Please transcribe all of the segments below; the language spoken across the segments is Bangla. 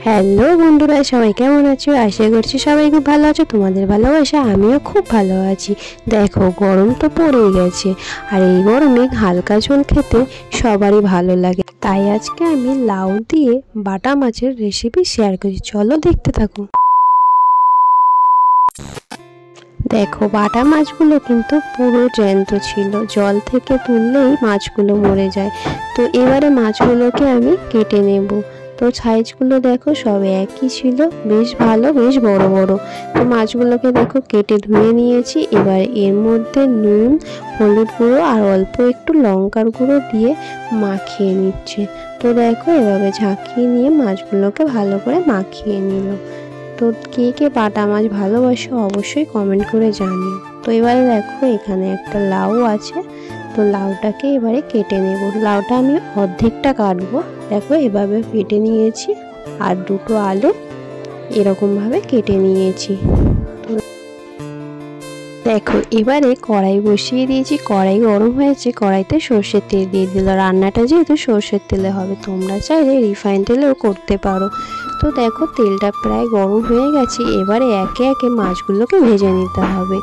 হ্যালো বন্ধুরা, সবাই কেমন আছো? আশা করছি সবাই খুব ভালো আছো। তোমাদের ভালোবাসা আমিও খুব ভালো আছি। দেখো, গরম তো পড়েই গেছে, আর এই গরমে হালকা ঝোল খেতে সবারই ভালো লাগে। তাই আজকে আমি লাউ দিয়ে বাটা মাছের রেসিপি শেয়ার করছি, চলো দেখতে থাকো। দেখো, বাটা মাছগুলো কিন্তু পুরো জ্যান্ত ছিল, জল থেকে তুললেই মাছগুলো মরে যায়। তো এবারে মাছগুলোকে আমি কেটে নেব। তো সাইজগুলো দেখো সব একই ছিল, বেশ ভালো, বেশ বড় বড়। তো মাছগুলোকে দেখো কেটে ধুয়ে নিয়েছি। এবার এর মধ্যে নুন, হলুদ গুঁড়ো আর অল্প একটু লঙ্কার গুঁড়ো দিয়ে মাখিয়ে নিচ্ছে। তো দেখো এভাবে ঝাঁকিয়ে নিয়ে মাছগুলোকে ভালো করে মাখিয়ে নিল। তো কে কে বাটা মাছ ভালোবাসো অবশ্যই কমেন্ট করে জানিও। তো এবারে দেখো এখানে একটা লাউ আছে, তো লাউটাকে এবারে কেটে নেব। লাউটা আমি অর্ধেকটা কাটবো। দেখো এভাবে কেটে নিয়েছি, আর দুটো আলু এরকমভাবে কেটে নিয়েছি। দেখো এবারে কড়াই বসিয়ে দিয়েছি, কড়াই গরম হয়েছে, কড়াইতে সর্ষের তেল দিয়ে দিল। রান্নাটা যেহেতু সর্ষের তেলে হবে, তোমরা চাইলে রিফাইন তেলেও করতে পারো। তো দেখো তেলটা প্রায় গরম হয়ে গেছে, এবারে একে একে মাছগুলোকে ভেজে নিতে হবে।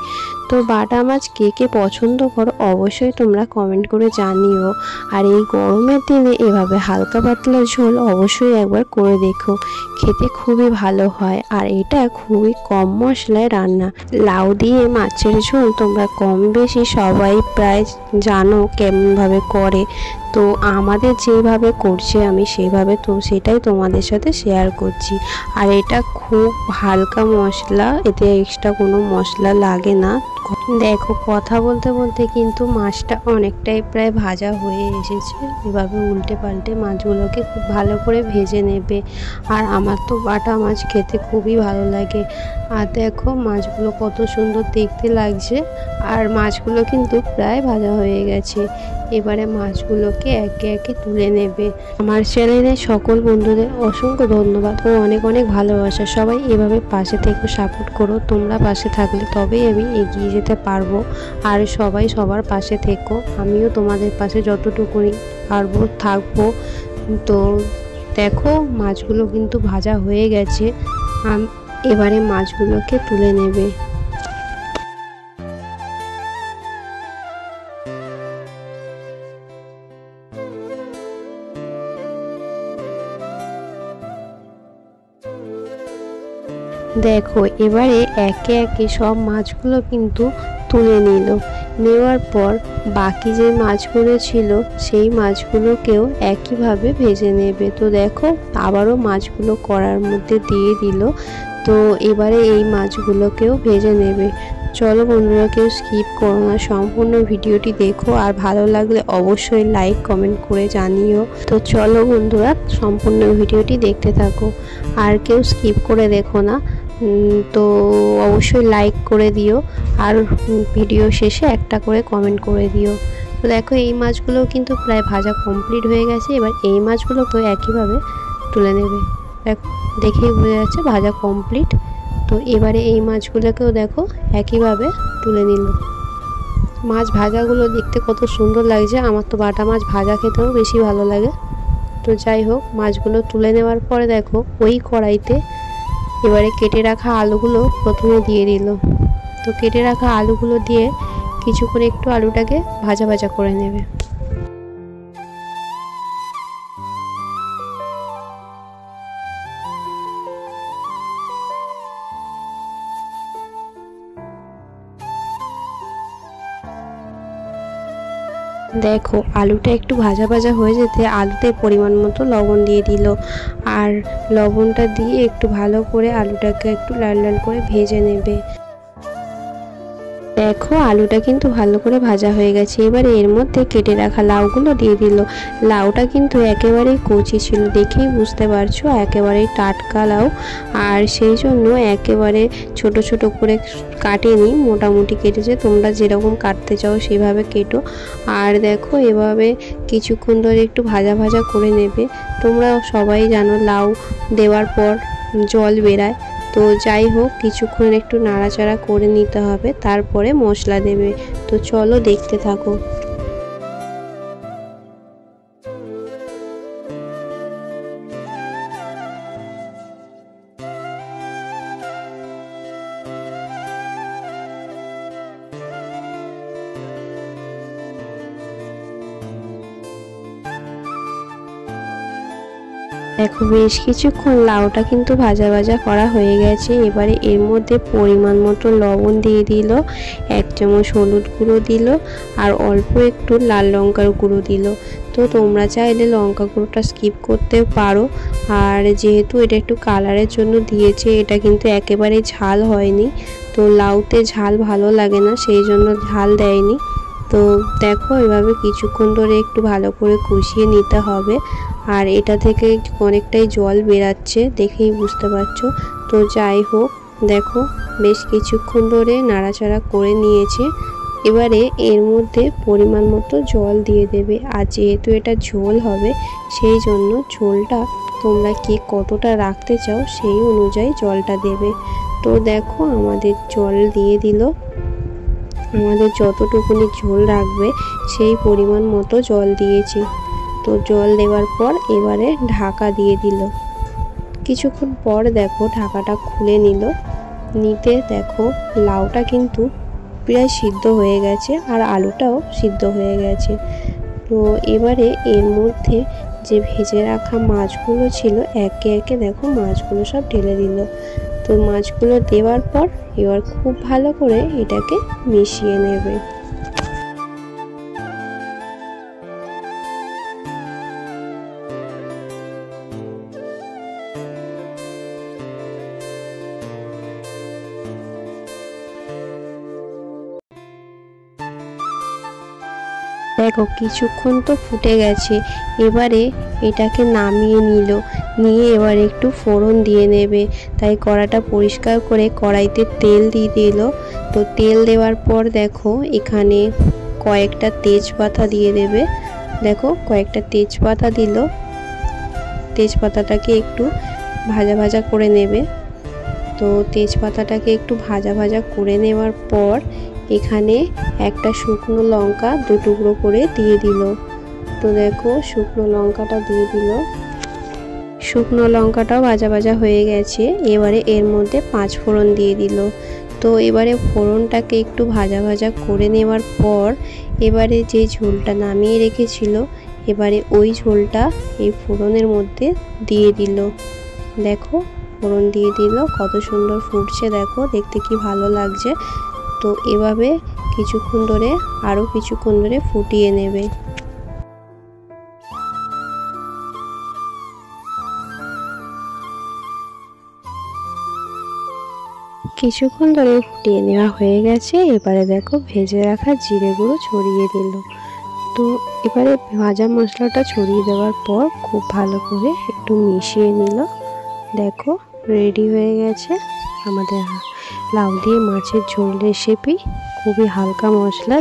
তো বাটা মাছ কে কে পছন্দ করো অবশ্যই তোমরা কমেন্ট করে জানিও। আর এই গরমের দিনে এভাবে হালকা পাতলা ঝোল অবশ্যই একবার করে দেখো, খেতে খুবই ভালো হয়। আর এটা খুবই কম মশলায় রান্না। লাউ দিয়ে মাছের ঝোল তোমরা কম বেশি সবাই প্রায় জানো কেমনভাবে করে। তো আমাদের যেভাবে করছে আমি সেইভাবে তো সেটাই তোমাদের সাথে শেয়ার করছি। আর এটা খুব হালকা মশলা, এতে এক্সট্রা কোনো মশলা লাগে না। দেখো কথা বলতে বলতে কিন্তু মাছটা অনেকটাই প্রায় ভাজা হয়ে এসেছে। এভাবে উল্টে পাল্টে মাছগুলোকে খুব ভালো করে ভেজে নেবে। আর আমার তো বাটা মাছ খেতে খুবই ভালো লাগে। আর দেখো মাছগুলো কত সুন্দর দেখতে লাগছে, আর মাছগুলো কিন্তু প্রায় ভাজা হয়ে গেছে। এবারে মাছগুলোকে একে একে তুলে নেবে। আমার চ্যানেলের সকল বন্ধুদের অসংখ্য ধন্যবাদ ও অনেক অনেক ভালোবাসা। সবাই এভাবে পাশে থেকে সাপোর্ট করো, তোমরা পাশে থাকলে তবেই আমি এগিয়ে যেতে পারবো। আর সবাই সবার পাশে থেকো, আমিও তোমাদের পাশে যতটুকুনি পারবো থাকবো। তো দেখো মাছগুলো কিন্তু ভাজা হয়ে গেছে, এবারে মাছগুলোকে তুলে নেবে। দেখো এবারে একে একে সব মাছগুলো কিন্তু তুলে নিল। নেওয়ার পর বাকি যে মাছগুলো ছিল সেই মাছগুলোকেও একইভাবে ভেজে নেবে। তো দেখো আবারও মাছগুলো কড়ার মধ্যে দিয়ে দিল। তো এবারে এই মাছগুলোকেও ভেজে নেবে। চলো বন্ধুরা, কেউ স্কিপ করো না, সম্পূর্ণ ভিডিওটি দেখো। আর ভালো লাগলে অবশ্যই লাইক কমেন্ট করে জানিও। তো চলো বন্ধুরা, সম্পূর্ণ ভিডিওটি দেখতে থাকো, আর কেউ স্কিপ করে দেখো না। তো অবশ্যই লাইক করে দিও, আর ভিডিও শেষে একটা করে কমেন্ট করে দিও। তো দেখো এই মাছগুলো কিন্তু প্রায় ভাজা কমপ্লিট হয়ে গেছে। এবার এই মাছগুলোকেও একইভাবে তুলে নেবে। দেখো দেখেই বোঝা যাচ্ছে ভাজা কমপ্লিট। তো এবারে এই মাছগুলোকেও দেখো একইভাবে তুলে নিল। মাছ ভাজাগুলো দেখতে কত সুন্দর লাগছে। আমার তো বাটা মাছ ভাজা খেতেও বেশি ভালো লাগে। তো যাই হোক, মাছগুলো তুলে নেওয়ার পরে দেখো ওই কড়াইতে এবারে কেটে রাখা আলুগুলো প্রথমে দিয়ে দিল। তো কেটে রাখা আলুগুলো দিয়ে কিছুক্ষণ একটু আলুটাকে ভাজা ভাজা করে নেবে। দেখো আলুটা একটু ভাজা ভাজা হয়ে যেতে আলুতে পরিমাণ মতো লবণ দিয়ে দিল। আর লবণটা দিয়ে একটু ভালো করে আলুটাকে একটু লাল লাল করে ভেজে নেবে। দেখো আলুটা কিন্তু ভালো করে ভাজা হয়ে গেছে। এবারে এর মধ্যে কেটে রাখা লাউগুলো দিয়ে দিল। লাউটা কিন্তু একেবারেই কচি ছিল, দেখেই বুঝতে পারছো একেবারেই টাটকা লাউ। আর সেই জন্য একেবারে ছোট ছোট করে কাটেনি, মোটামুটি কেটেছে। তোমরা যেরকম কাটতে চাও সেভাবে কেটো। আর দেখো এভাবে কিছুক্ষণ ধরে একটু ভাজা ভাজা করে নেবে। তোমরা সবাই জানো লাউ দেওয়ার পর জল বেরায়। তো যাই হোক কিছুক্ষণ একটু নাড়াচাড়া করে নিতে হবে, তারপরে মশলা দেবে। তো চলো দেখতে থাকো। দেখো বেশ কিছুক্ষণ লাউটা কিন্তু ভাজা ভাজা করা হয়ে গেছে। এবারে এর মধ্যে পরিমাণ মতো লবণ দিয়ে দিল, 1 চামচ হলুদ গুঁড়ো দিল, আর অল্প একটু লাল লঙ্কার গুঁড়ো দিল। তো তোমরা চাইলে লঙ্কা গুঁড়োটা স্কিপ করতে পারো। আর যেহেতু এটা একটু কালারের জন্য দিয়েছে, এটা কিন্তু একেবারে ঝাল হয়নি। তো লাউতে ঝাল ভালো লাগে না, সেই জন্য ঝাল দেয়নি। তো দেখো এভাবে কিছুক্ষণ ধরে একটু ভালো করে কষিয়ে নিতে হবে। আর এটা থেকে অনেকটাই জল বেরাচ্ছে, দেখেই বুঝতে পারছো। তো যাই হোক, দেখো বেশ কিছুক্ষণ ধরে নাড়াচাড়া করে নিয়েছে। এবারে এর মধ্যে পরিমাণ মতো জল দিয়ে দেবে। আর যেহেতু এটা ঝোল হবে, সেই জন্য ঝোলটা তোমরা কি কতটা রাখতে চাও সেই অনুযায়ী জলটা দেবে। তো দেখো আমাদের জল দিয়ে দিল। আমাদের যতটুকুনি ঝোল রাখবে সেই পরিমাণ মতো জল দিয়েছি। তো জল দেওয়ার পর এবারে ঢাকা দিয়ে দিল। কিছুক্ষণ পর দেখো ঢাকাটা খুলে নিতে দেখো লাউটা কিন্তু প্রায় সিদ্ধ হয়ে গেছে, আর আলুটাও সিদ্ধ হয়ে গেছে। তো এবারে এর মধ্যে যে ভেজে রাখা মাছগুলো ছিল, একে একে দেখো মাছগুলো সব ঢেলে দিল। তো মাছগুলো দেওয়ার পর এবার খুব ভালো করে এটাকে মিশিয়ে নেবে। দেখো কিছুক্ষণ তো ফুটে গেছে। এবারে এটাকে নামিয়ে নিয়ে এবার একটু ফোড়ন দিয়ে নেবে। তাই কড়াটা পরিষ্কার করে কড়াইতে তেল দিয়ে দিল। তো তেল দেওয়ার পর দেখো এখানে কয়েকটা তেজপাতা দিয়ে দেবে। দেখো কয়েকটা তেজপাতা দিল। তেজপাতাটাকে একটু ভাজা ভাজা করে নেবে। তো তেজপাতাটাকে একটু ভাজা ভাজা করে নেওয়ার পর এখানে একটা শুকনো লঙ্কা 2 টুকরো করে দিয়ে দিল। তো দেখো শুকনো লঙ্কাটা দিয়ে দিল। শুকনো লঙ্কাটাও ভাজা ভাজা হয়ে গেছে। এবারে এর মধ্যে 5 ফোড়ন দিয়ে দিল। তো এবারে ফোড়নটাকে একটু ভাজা ভাজা করে নেওয়ার পর এবারে যে ঝোলটা নামিয়ে রেখেছিল, এবারে ওই ঝোলটা এই ফোড়নের মধ্যে দিয়ে দিল। দেখো ফোড়ন দিয়ে দিল, কত সুন্দর ফুটছে, দেখো দেখতে কি ভালো লাগছে। তো এভাবে আরও কিছুক্ষণ ধরে ফুটিয়ে নেবে। কিছুক্ষণ ধরে ফুটিয়ে নেওয়া হয়ে গেছে। এবারে দেখো ভেজে রাখা জিরে গুঁড়ো ছড়িয়ে দিল। তো এবারে ভাজা মশলাটা ছড়িয়ে দেওয়ার পর খুব ভালো করে একটু মিশিয়ে নিল। দেখো রেডি হয়ে গেছে আমাদের লাউ দিয়ে মাছের ঝোল রেসিপি। খুবই হালকা মশলা,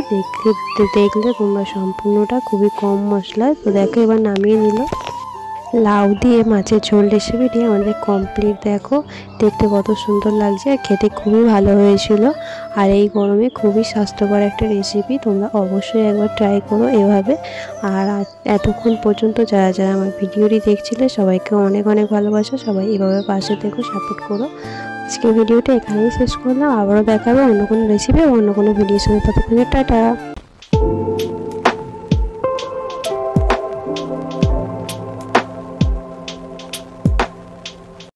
দেখলে তোমরা সম্পূর্ণটা খুবই কম মশলায়। তো দেখো এবার নামিয়ে নিল। লাউ দিয়ে মাছের ঝোল রেসিপিটি আমাদের কমপ্লিট। দেখো দেখতে কত সুন্দর লাগছে, আর খেতে খুবই ভালো হয়েছিল। আর এই গরমে খুবই স্বাস্থ্যকর একটা রেসিপি, তোমরা অবশ্যই একবার ট্রাই করো এভাবে। আর এতক্ষণ পর্যন্ত যারা আমার ভিডিওটি দেখছিলে সবাইকে অনেক অনেক ভালোবাসা। সবাই এভাবে পাশে থেকো, সাপোর্ট করো। আজকে ভিডিওটা এখানেই শেষ করলাম। আবারও দেখাবো অন্য কোনো রেসিপি, অন্য কোনো ভিডিওর সঙ্গে। ততক্ষণে টাটা।